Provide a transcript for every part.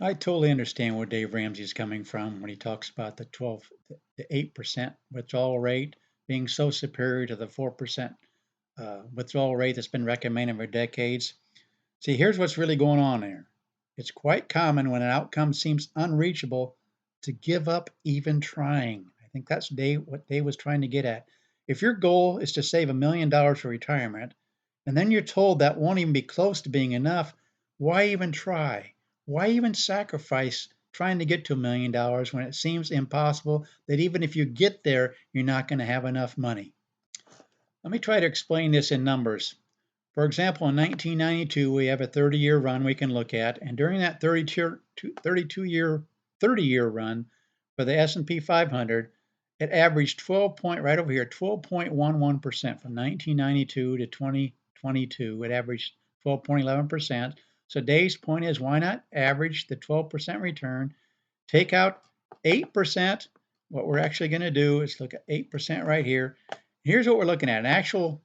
I totally understand where Dave Ramsey's coming from when he talks about the 8% withdrawal rate being so superior to the 4% withdrawal rate that's been recommended for decades. See, here's what's really going on here. It's quite common when an outcome seems unreachable to give up even trying. I think that's what Dave was trying to get at. If your goal is to save $1 million for retirement, and then you're told that won't even be close to being enough, why even try? Why even sacrifice trying to get to $1 million when it seems impossible that even if you get there, you're not going to have enough money? Let me try to explain this in numbers. For example, in 1992, we have a 30-year run we can look at, and during that 30-year run for the S&P 500, it averaged 12 point right over here, 12.11% from 1992 to 2022. It averaged 12.11%. So Dave's point is, why not average the 12% return, take out 8%. What we're actually going to do is look at 8% right here. Here's what we're looking at, an actual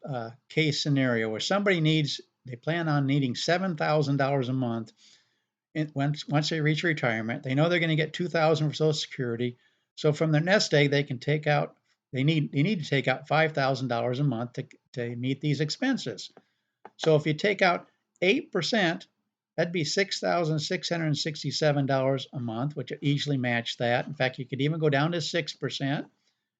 case scenario where they plan on needing $7,000 a month once they reach retirement. They know they're going to get $2,000 for Social Security. So from their nest egg, they can take out, they need to take out $5,000 a month to meet these expenses. So if you take out 8%, that'd be $6,667 a month, which would easily match that. In fact, you could even go down to 6%,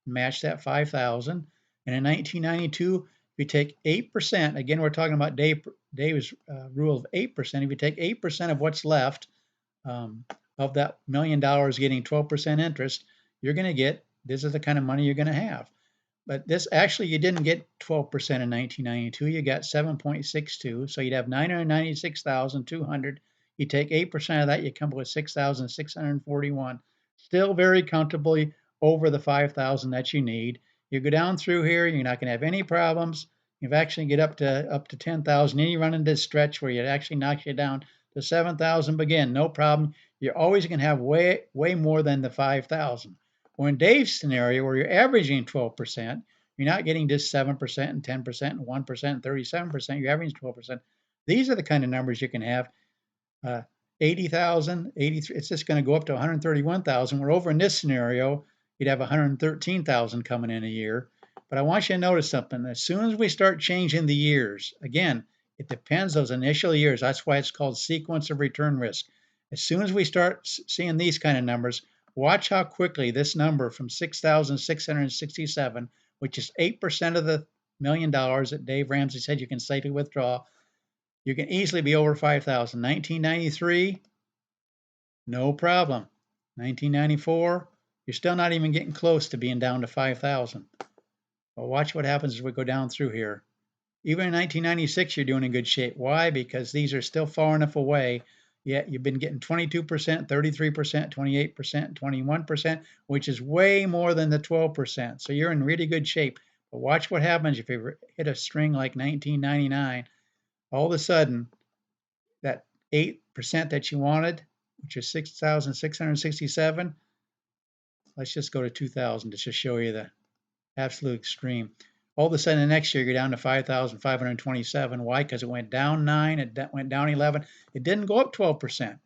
match that 5,000. And in 1992, if you take 8%, again, we're talking about Dave's rule of 8%. If you take 8% of what's left of that $1 million getting 12% interest, you're going to get, this is the kind of money you're going to have. But this actually, you didn't get 12% in 1992. You got 7.62. So you'd have 996,200. You take 8% of that, you come up with 6,641. Still very comfortably over the 5,000 that you need. You go down through here, you're not going to have any problems. You've actually get up to 10,000. Then you run into this stretch where it actually knocks you down to 7,000. Again, no problem. You're always going to have way more than the 5,000. Well, in Dave's scenario, where you're averaging 12%, you're not getting just 7% and 10% and 1% and 37%. You're averaging 12%. These are the kind of numbers you can have. 80,000, 83. It's just going to go up to 131,000. We're over in this scenario, you'd have 113,000 coming in a year. But I want you to notice something. As soon as we start changing the years, again, it depends those initial years. That's why it's called sequence of return risk. As soon as we start seeing these kind of numbers, watch how quickly this number from 6,667, which is 8% of the $1 million that Dave Ramsey said you can safely withdraw, you can easily be over 5,000. 1993, no problem. 1994, you're still not even getting close to being down to 5,000. Well, watch what happens as we go down through here. Even in 1996, you're doing in good shape. Why? Because these are still far enough away. Yet you've been getting 22%, 33%, 28%, 21%, which is way more than the 12%. So you're in really good shape. But watch what happens if you hit a string like 1999. All of a sudden, that 8% that you wanted, which is 6,667, let's just go to 2,000 to just show you the absolute extreme. All of a sudden, the next year, you're down to 5,527. Why? Because it went down 9, it went down 11. It didn't go up 12%.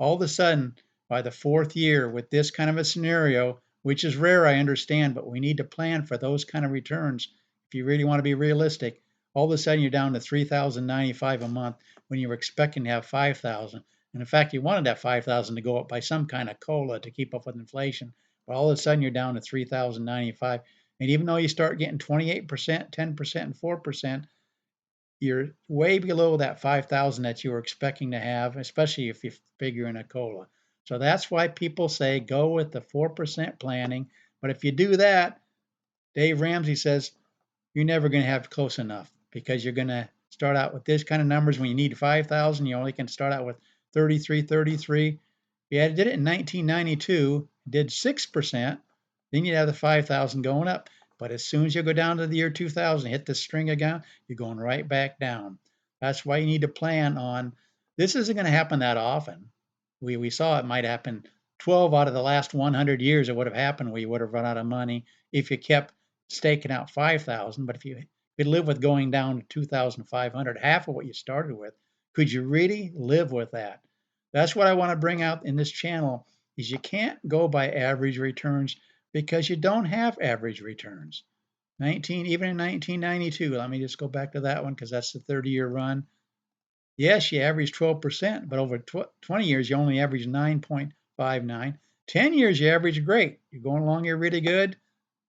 All of a sudden, by the fourth year, with this kind of a scenario, which is rare, I understand, but we need to plan for those kind of returns if you really want to be realistic. All of a sudden, you're down to 3,095 a month when you were expecting to have 5,000. And in fact, you wanted that 5,000 to go up by some kind of COLA to keep up with inflation. But all of a sudden, you're down to 3,095. And even though you start getting 28%, 10%, and 4%, you're way below that 5,000 that you were expecting to have, especially if you figure in a COLA. So that's why people say go with the 4% planning. But if you do that, Dave Ramsey says you're never going to have close enough because you're going to start out with this kind of numbers. When you need 5,000, you only can start out with 33. If you did it in 1992, did 6%, then you'd have the 5,000 going up. But as soon as you go down to the year 2000, hit the string again, you're going right back down. That's why you need to plan on, this isn't going to happen that often. We saw it might happen 12 out of the last 100 years. It would have happened where you would have run out of money if you kept staking out 5,000. But if you could live with going down to 2,500, half of what you started with, could you really live with that? That's what I want to bring out in this channel is you can't go by average returns because you don't have average returns. Even in 1992, let me just go back to that one because that's the 30-year run. Yes, you average 12%, but over 20 years, you only average 9.59. 10 years, you average great. You're going along here really good.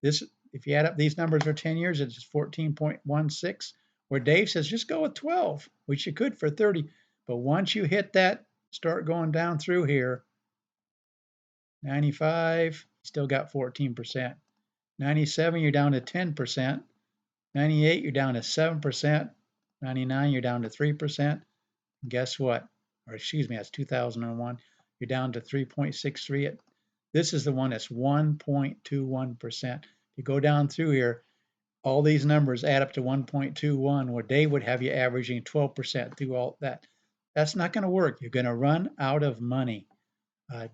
This, if you add up these numbers for 10 years, it's 14.16, where Dave says just go with 12, which you could for 30. But once you hit that, start going down through here, 95, still got 14%. 97, you're down to 10%. 98, you're down to 7%. 99, you're down to 3%. Guess what? Or excuse me, that's 2001. You're down to 3.63. This is the one that's 1.21%. If you go down through here, all these numbers add up to 1.21, where Dave would have you averaging 12% through all that. That's not going to work. You're going to run out of money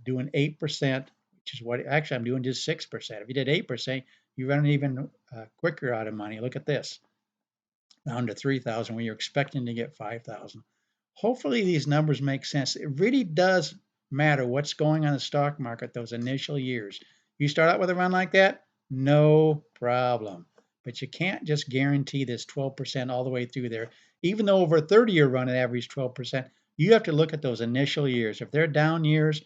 doing 8%, which is what actually I'm doing just 6%. If you did 8%, you run even quicker out of money. Look at this, down to 3,000 when you're expecting to get 5,000. Hopefully these numbers make sense. It really does matter what's going on in the stock market those initial years. You start out with a run like that, no problem. But you can't just guarantee this 12% all the way through there. Even though over a 30-year run it averaged 12%, you have to look at those initial years. If they're down years,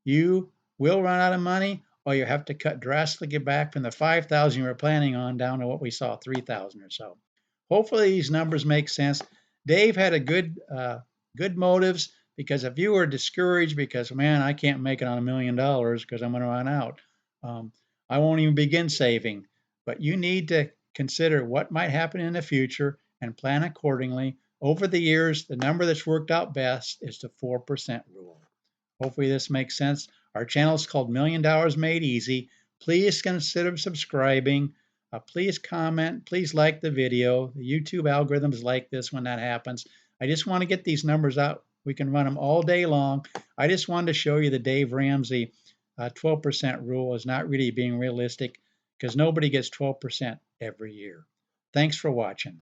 you will run out of money, or you have to cut drastically back from the 5,000 you were planning on down to what we saw, 3,000 or so. Hopefully these numbers make sense. Dave had a good motives, because if you were discouraged because, man, I can't make it on $1 million because I'm going to run out, I won't even begin saving. But you need to consider what might happen in the future and plan accordingly. Over the years, the number that's worked out best is the 4% rule. Hopefully this makes sense. Our channel is called $1 Million Made Easy. Please consider subscribing. Please comment. Please like the video. The YouTube algorithms like this when that happens. I just want to get these numbers out. We can run them all day long. I just wanted to show you the Dave Ramsey 12% rule is not really being realistic, because nobody gets 12% every year. Thanks for watching.